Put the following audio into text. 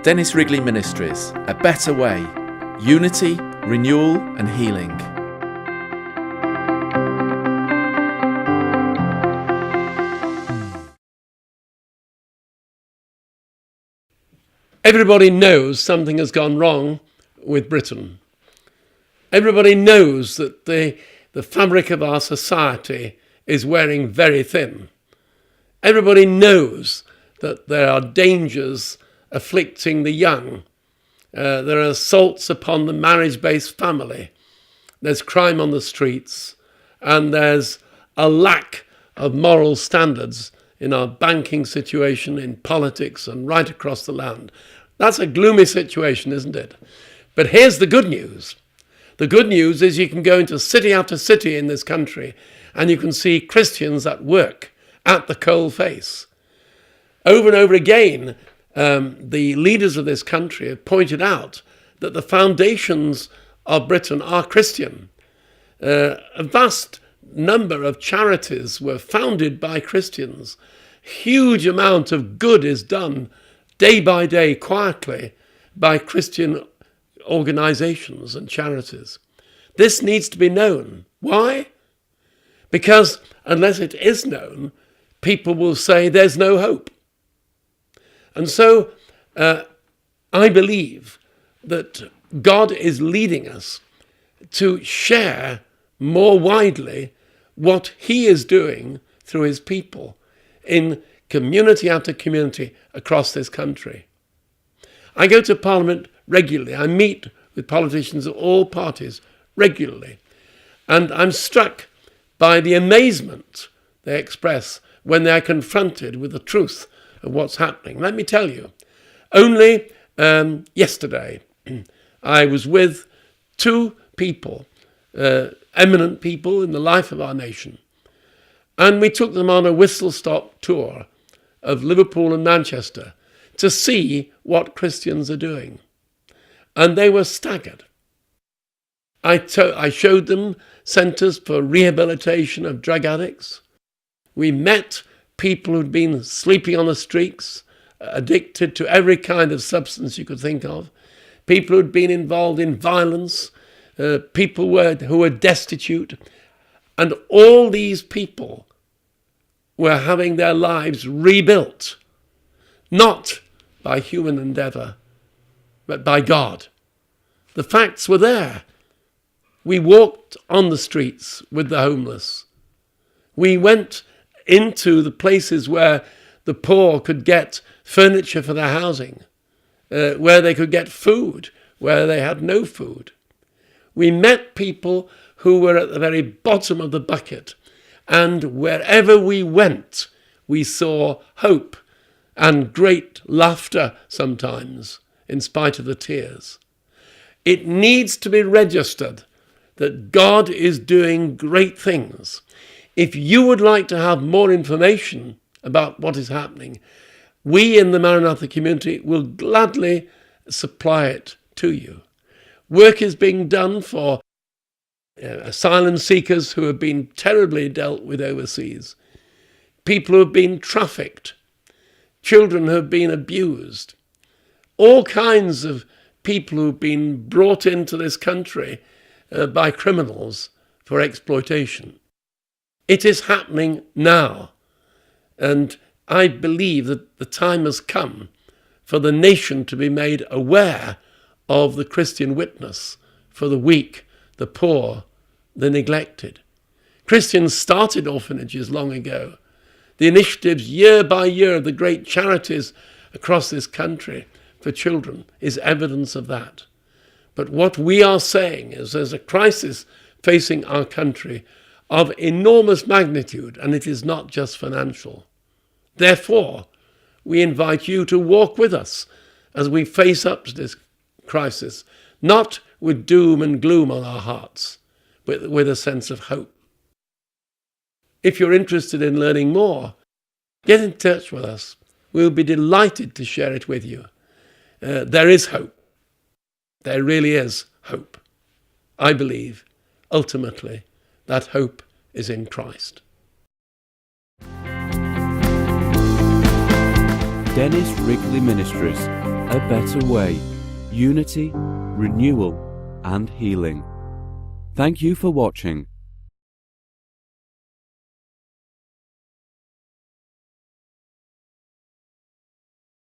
Dennis Wrigley Ministries, a better way, unity, renewal and healing. Everybody knows something has gone wrong with Britain. Everybody knows that the fabric of our society is wearing very thin. Everybody knows that there are dangers afflicting the young. There are assaults upon the marriage-based family. There's crime on the streets. And there's a lack of moral standards in our banking situation, in politics, and right across the land. That's a gloomy situation, isn't it? But here's the good news. The good news is you can go into city after city in this country and you can see Christians at work at the coal face. Over and over again, the leaders of this country have pointed out that the foundations of Britain are Christian. A vast number of charities were founded by Christians. Huge amount of good is done day by day, quietly, by Christian organizations and charities. This needs to be known. Why? Because unless it is known, people will say there's no hope. And so I believe that God is leading us to share more widely what he is doing through his people in community after community across this country. I go to Parliament regularly. I meet with politicians of all parties regularly. And I'm struck by the amazement they express when they are confronted with the truth of what's happening. Let me tell you, only yesterday I was with two people, eminent people in the life of our nation, and we took them on a whistle-stop tour of Liverpool and Manchester to see what Christians are doing. And they were staggered. I showed them centres for rehabilitation of drug addicts. We met people who'd been sleeping on the streets, addicted to every kind of substance you could think of, people who'd been involved in violence, people who were destitute. And all these people were having their lives rebuilt, not by human endeavour, but by God. The facts were there. We walked on the streets with the homeless. We went into the places where the poor could get furniture for their housing, where they could get food, where they had no food. We met people who were at the very bottom of the bucket, and wherever we went, we saw hope and great laughter sometimes, in spite of the tears. It needs to be registered that God is doing great things. If you would like to have more information about what is happening, we in the Maranatha community will gladly supply it to you. Work is being done for asylum seekers who have been terribly dealt with overseas, people who have been trafficked, children who have been abused, all kinds of people who have been brought into this country by criminals for exploitation. It is happening now, and I believe that the time has come for the nation to be made aware of the Christian witness for the weak, the poor, the neglected. Christians started orphanages long ago. The initiatives year by year of the great charities across this country for children is evidence of that. But what we are saying is there's a crisis facing our country of enormous magnitude, and it is not just financial. Therefore, we invite you to walk with us as we face up to this crisis, not with doom and gloom on our hearts, but with a sense of hope. If you're interested in learning more, get in touch with us. We'll be delighted to share it with you. There is hope. There really is hope. I believe, ultimately, that hope is in Christ. Dennis Wrigley Ministries, a better way, unity, renewal and healing. Thank you for watching.